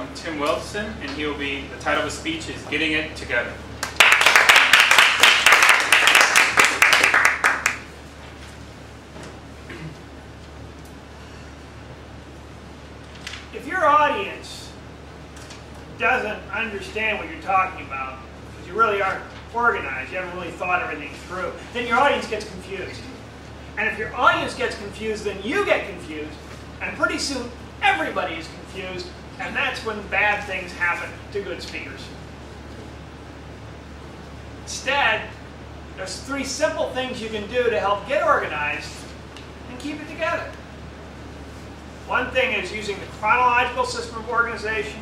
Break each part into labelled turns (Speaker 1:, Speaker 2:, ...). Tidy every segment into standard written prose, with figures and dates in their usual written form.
Speaker 1: welcome Tim Wilson, and he will be, the title of his speech is Getting It Together.
Speaker 2: If your audience doesn't understand what you're talking about, because you really aren't organized, you haven't really thought everything through, then your audience gets confused. And if your audience gets confused, then you get confused, and pretty soon everybody is confused, and that's when bad things happen to good speakers. Instead, there's 3 simple things you can do to help get organized and keep it together. One thing is using the chronological system of organization.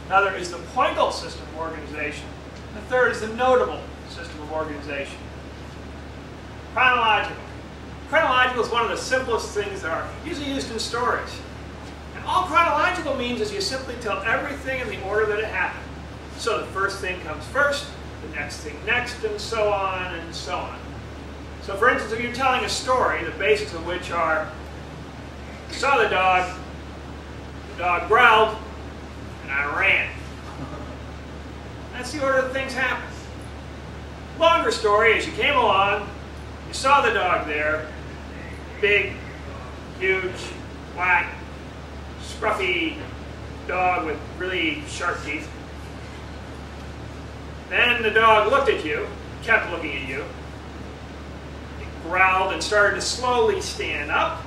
Speaker 2: Another is the pointal system of organization. The third is the notable system of organization. Chronological. Chronological is one of the simplest things that are usually used in stories. And all chronological means is you simply tell everything in the order that it happened. So the first thing comes first, the next thing next, and so on and so on. So for instance, if you're telling a story, the basics of which are, I saw the dog growled, and I ran. That's the order that things happen. Longer story, as you came along, you saw the dog there, big, huge, black, scruffy dog with really sharp teeth. Then the dog looked at you, kept looking at you. It growled and started to slowly stand up.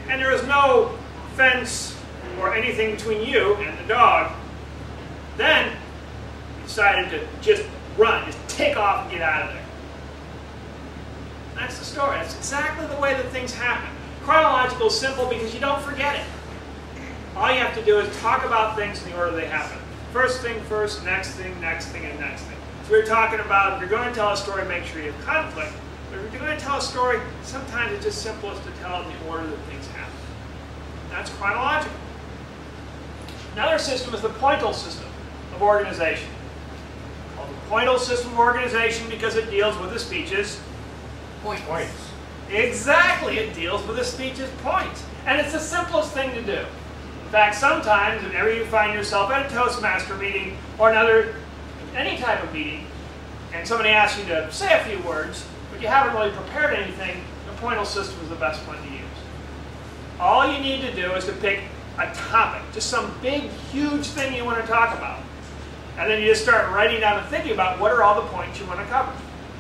Speaker 2: And there was no fence or anything between you and the dog. Then you decided to just run, just take off and get out of there. That's the story. That's exactly the way that things happen. Chronological is simple because you don't forget it. All you have to do is talk about things in the order they happen. First thing first, next thing, and next thing. So we were talking about, if you're going to tell a story, make sure you have conflict. But if you're going to tell a story, sometimes it's just simplest to tell it in the order that things happen. That's chronological. Another system is the pointal system of organization. It's called the pointal system of organization because it deals with the speech's points. Exactly, it deals with the speech's points. And it's the simplest thing to do. In fact, sometimes, whenever you find yourself at a Toastmaster meeting or any type of meeting, and somebody asks you to say a few words, but you haven't really prepared anything, the pointal system is the best one to use. All you need to do is to pick a topic, just some big, huge thing you want to talk about. And then you just start writing down and thinking about what are all the points you want to cover.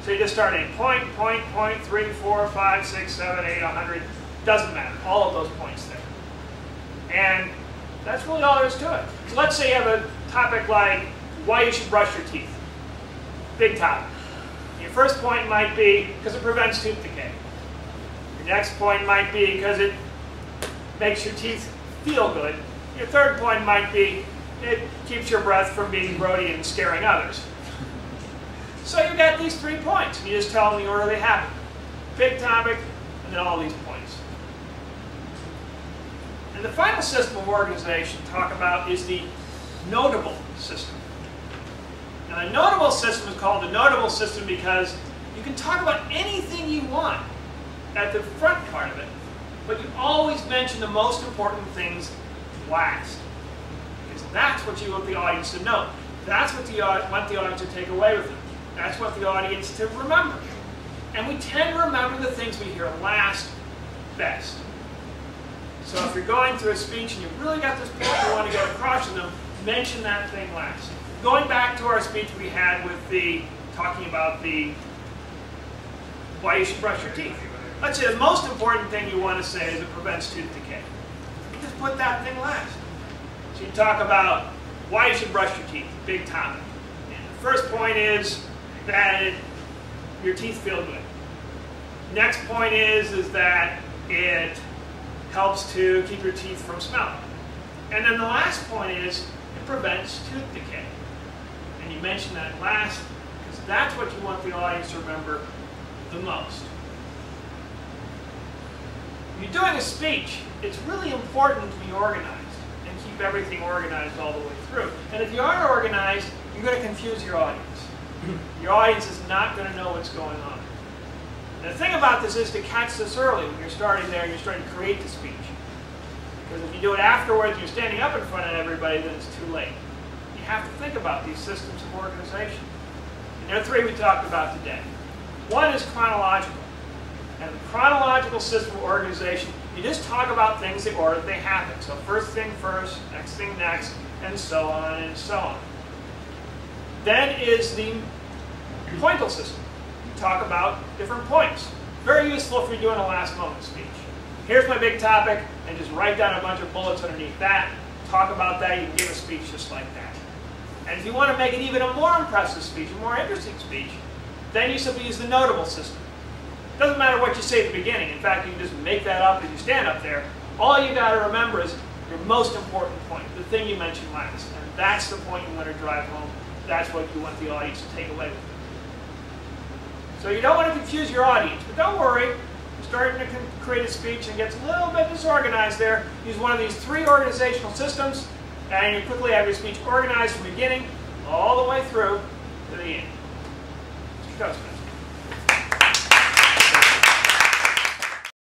Speaker 2: So you just start in point, 3, 4, 5, 6, 7, 8, 100. Doesn't matter. All of those points there. And that's really all there is to it. So let's say you have a topic like why you should brush your teeth. Big topic. Your first point might be because it prevents tooth decay. Your next point might be because it makes your teeth feel good. Your third point might be it keeps your breath from being grody and scaring others. So you've got these 3 points, and you just tell them the order they happen. Big topic, and then all these points. And the final system of organization to talk about is the notable system. Now the notable system is called the notable system because you can talk about anything you want at the front part of it, but you always mention the most important things last. Because that's what you want the audience to know. That's what you want the audience to take away with them. That's what the audience to remember. And we tend to remember the things we hear last best. So if you're going through a speech and you've really got this point you want to get across to them, mention that thing last. Going back to our speech we had with talking about why you should brush your teeth. Let's say the most important thing you want to say is it prevents tooth decay. You just put that thing last. So you talk about why you should brush your teeth, big topic. And the first point is that your teeth feel good. Next point is that it helps to keep your teeth from smelling. And then the last point is it prevents tooth decay. And you mention that last because that's what you want the audience to remember the most. When you're doing a speech, it's really important to be organized and keep everything organized all the way through. And if you aren't organized, you're going to confuse your audience. Your audience is not going to know what's going on. And the thing about this is to catch this early when you're starting there and you're starting to create the speech. Because if you do it afterwards and you're standing up in front of everybody, then it's too late. You have to think about these systems of organization. And there are three we talked about today. One is chronological. And the chronological system of organization, you just talk about things the order they happen. So first thing first, next thing next, and so on and so on. Then is the pointal system. You talk about different points. Very useful if you're doing a last moment speech. Here's my big topic, and just write down a bunch of bullets underneath that. Talk about that, you can give a speech just like that. And if you want to make it even a more impressive speech, a more interesting speech, then you simply use the notable system. It doesn't matter what you say at the beginning. In fact, you can just make that up as you stand up there. All you got to remember is your most important point, the thing you mentioned last. And that's the point you want to drive home. That's what you want the audience to take away with you. So you don't want to confuse your audience, but don't worry. You're starting to create a speech and gets a little bit disorganized there. Use one of these three organizational systems, and you quickly have your speech organized from the beginning all the way through to the end. Mr. Toastmaster.